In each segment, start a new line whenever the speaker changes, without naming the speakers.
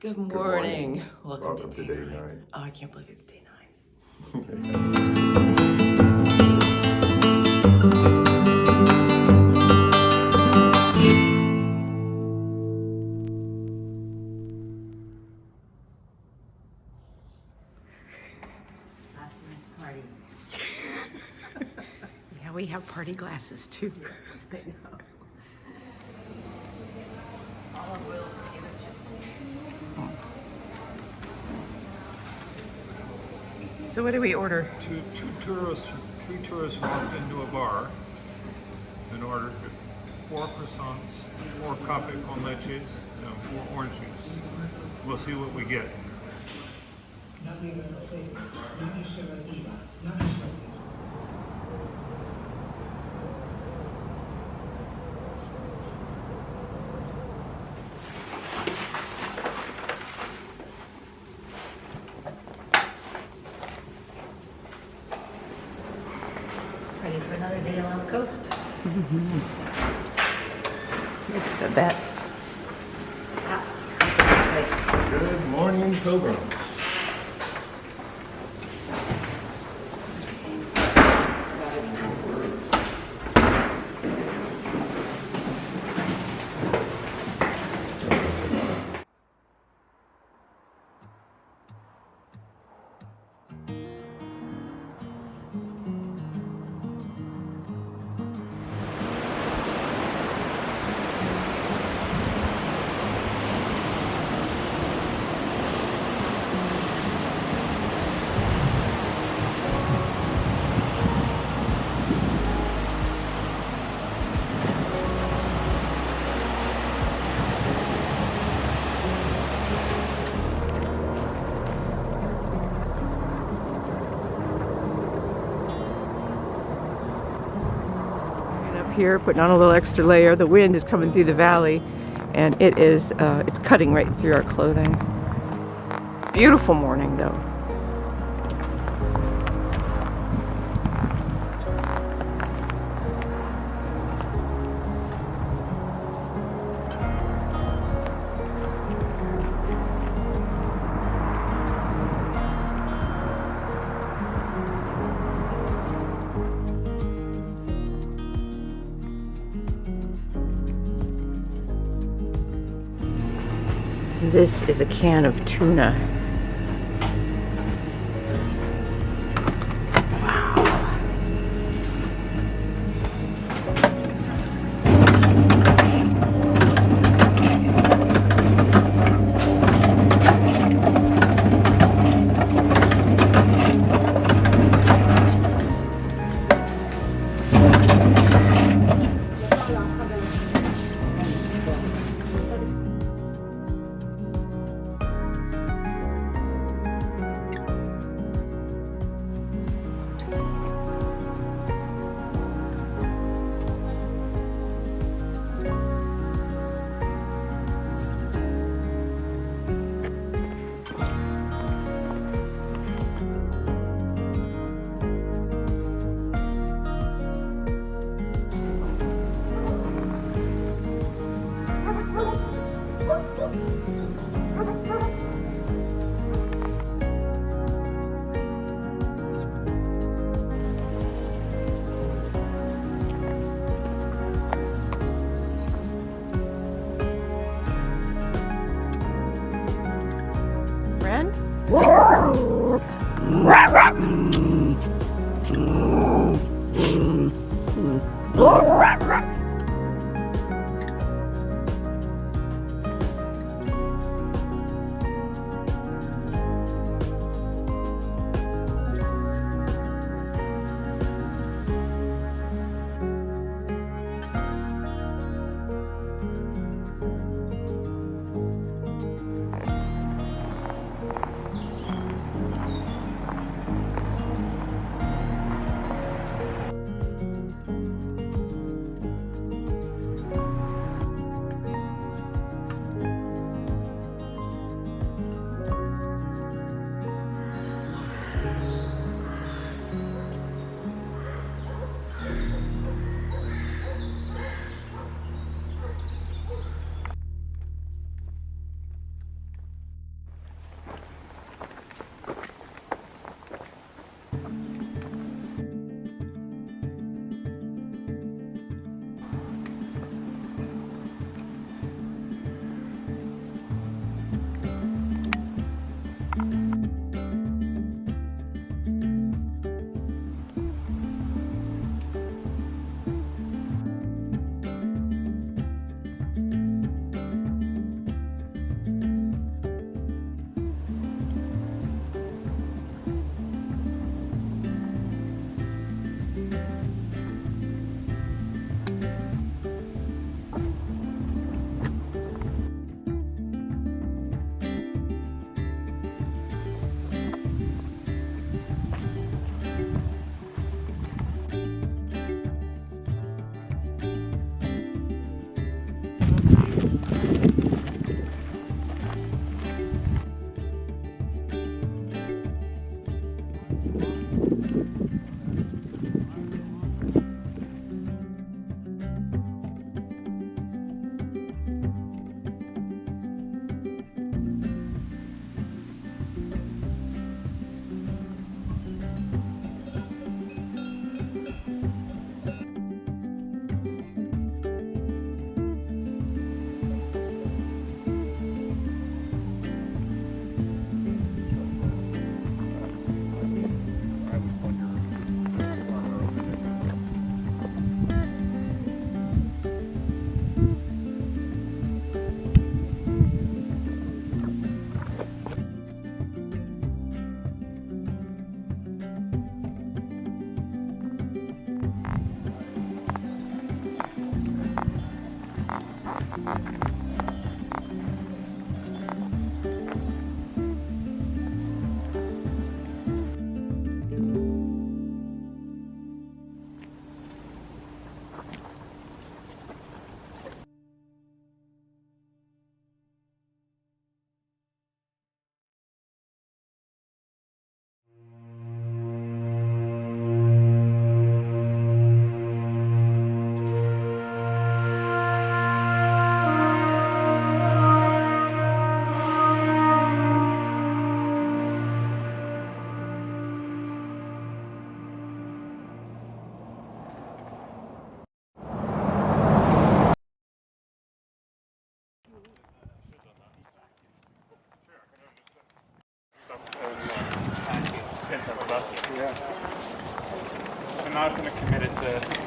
Good morning.
Welcome to day 9.
Oh, I can't believe it's day 9.
Last night's party.
Yeah, we have party glasses too.
Yes, I know. Olive oil potato chips.
So what do we order?
Three tourists walked into a bar and ordered 4 croissants, 4 café con leches, and 4 orange juice. We'll see what we get.
Ready for another day along the coast?
It's the best.
Ah, nice.
Good morning, pilgrims.
Here, putting on a little extra layer. The wind is coming through the valley, and it's cutting right through our clothing. Beautiful morning, though. This is a can of tuna.
us. Yeah. I'm not going to commit it to.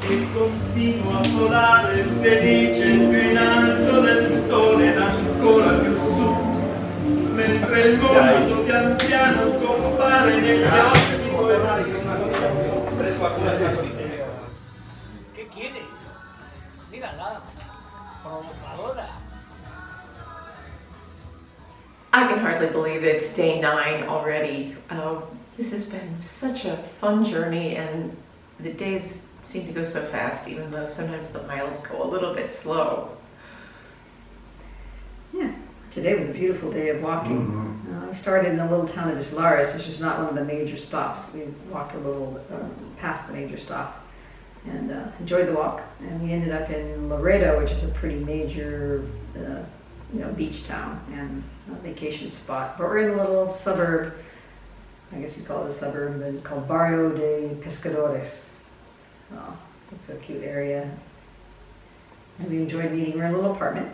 E continuo a volare felice più in alto del sole ed ancora più su, mentre il mondo pian piano scompare negli occhi
¿Qué quiere? Mírala, provocadora.
I can hardly believe it's day 9 already. This has been such a fun journey, and the days seem to go so fast, even though sometimes the miles go a little bit slow.
Yeah, today was a beautiful day of walking. We started in a little town of Laredo, which is not one of the major stops. We walked a little past the major stop and enjoyed the walk. And we ended up in Laredo, which is a pretty major beach town and a vacation spot. But we're in a little suburb I guess you call it a suburb, but called Barrio de Pescadores. Oh, it's a cute area. And we enjoyed meeting, we're in a little apartment,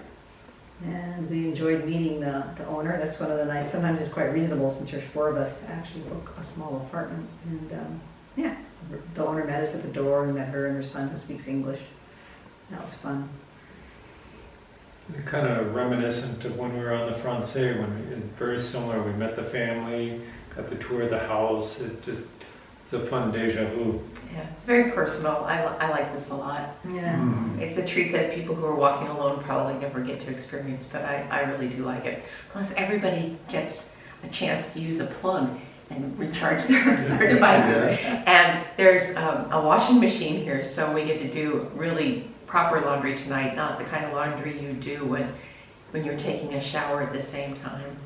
and we enjoyed meeting the owner. That's one of the nice, sometimes it's quite reasonable since there's 4 of us to actually book a small apartment. And yeah, the owner met us at the door, and met her and her son who speaks English. That was fun.
Kind of reminiscent of when we were on the Francais, very similar. We met the family, got the tour of the house. It's a fun deja vu.
Yeah, it's very personal. I like this a lot.
Yeah.
It's a treat that people who are walking alone probably never get to experience, but I really do like it. Plus, everybody gets a chance to use a plug and recharge their devices. And there's a washing machine here, so we get to do really proper laundry tonight, not the kind of laundry you do when you're taking a shower at the same time.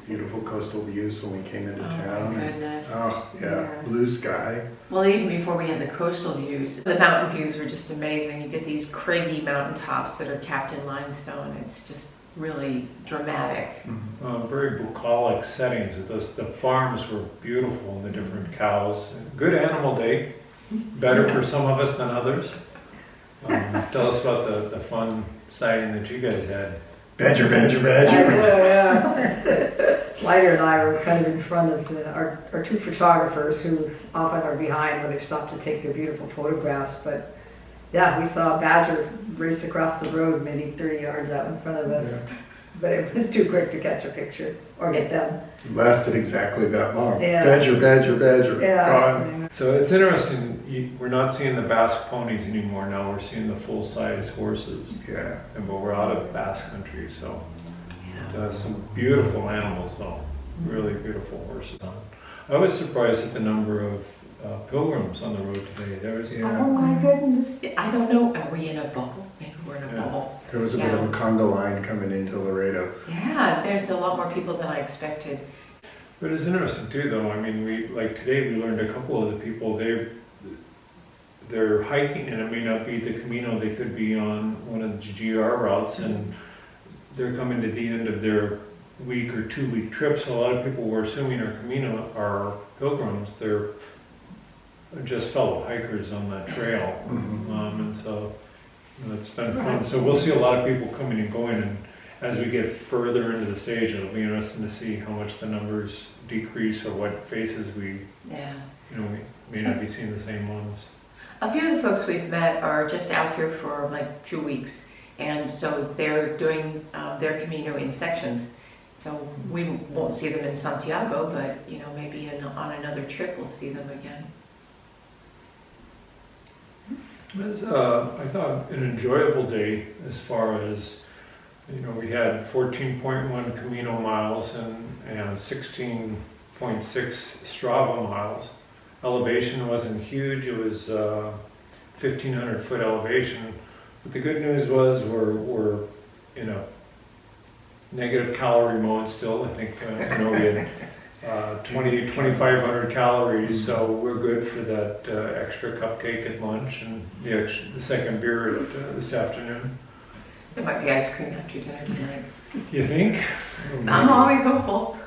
Beautiful coastal views when we came into
Oh
town.
my goodness.
Oh, yeah, blue sky.
Well, even before we had the coastal views, the mountain views were just amazing. You get these craggy mountaintops that are capped in limestone. It's just really dramatic.
Very bucolic settings. The farms were beautiful and the different cows. Good animal day. Better for some of us than others. Tell us about the fun sighting that you guys had.
Badger, badger,
I
badger.
know, yeah. Slider and I were kind of in front of our 2 photographers who often are behind when they've stopped to take their beautiful photographs. But yeah, we saw a badger race across the road maybe 30 yards out in front of us.
Yeah.
But it was too quick to catch a picture or get them.
Lasted exactly that long.
Yeah.
Badger, badger, badger. Gone.
Yeah.
So it's interesting. We're not seeing the Basque ponies anymore now. We're seeing the full-size horses.
Yeah.
But we're out of Basque country, so some beautiful animals though. Really beautiful horses. I was surprised at the number of pilgrims on the road today. There was
Yeah.
Oh my goodness. I don't know. Are we in a bubble? Maybe we're in a
Yeah.
bubble.
There was a bit of a conga line coming into Laredo.
Yeah, there's a lot more people than I expected.
But it's interesting too, though. I mean, today we learned a couple of the people they're hiking, and it may not be the Camino. They could be on one of the GR routes, and they're coming to the end of their week or 2-week trip. So a lot of people were assuming our Camino are pilgrims. They're just fellow hikers on that trail, and so it's been fun. So we'll see a lot of people coming and going, and as we get further into the stage, it'll be interesting to see how much the numbers decrease or what faces we may not be seeing the same ones.
A few of the folks we've met are just out here for like 2 weeks, and so they're doing their Camino in sections. So we won't see them in Santiago, but maybe on another trip we'll see them again.
It was, I thought, an enjoyable day as far as, we had 14.1 Camino miles and 16.6 Strava miles. Elevation wasn't huge. It was 1,500 foot elevation. But the good news was we're in a negative calorie mode still. I think we had 2,500 calories, so we're good for that extra cupcake at lunch and the second beer this afternoon.
There might be ice cream after dinner tonight.
You think?
I'm always hopeful.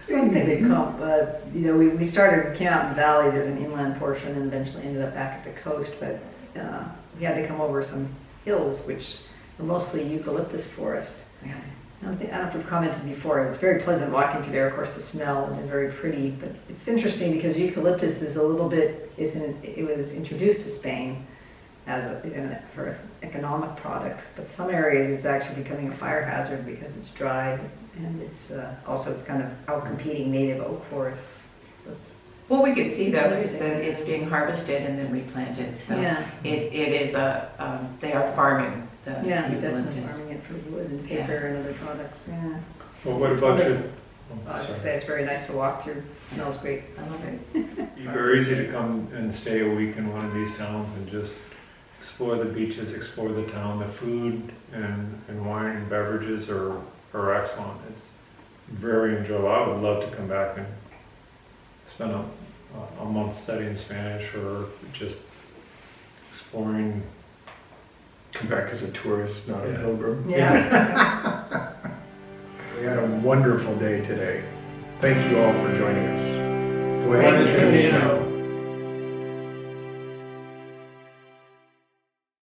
I don't think they come, but we started, came out in the valleys. There was an inland portion, and eventually ended up back at the coast. But we had to come over some hills, which were mostly eucalyptus forest.
Yeah.
I don't know if we've commented before. It's very pleasant walking through there. Of course, the smell and very pretty. But it's interesting because eucalyptus is a little bit. It was introduced to Spain as for an economic product, but some areas it's actually becoming a fire hazard because it's dry and it's also kind of outcompeting native oak forests. So it's
What we could see though is that it's being harvested and then replanted. So
yeah,
it is they are farming the
yeah, they're definitely
eucalyptus.
farming it for wood and paper and other products. Yeah.
Well, what
It's
about you?
wonderful. I was just say it's very nice to walk through. It smells great.
I love it.
Very easy to come and stay a week in one of these towns and just explore the beaches, explore the town. The food and wine and beverages are excellent. It's very enjoyable. I would love to come back and spend a month studying Spanish or just exploring.
Come back as a tourist, not a pilgrim.
Yeah.
We had a wonderful day today. Thank you all for joining us.
Buen Camino.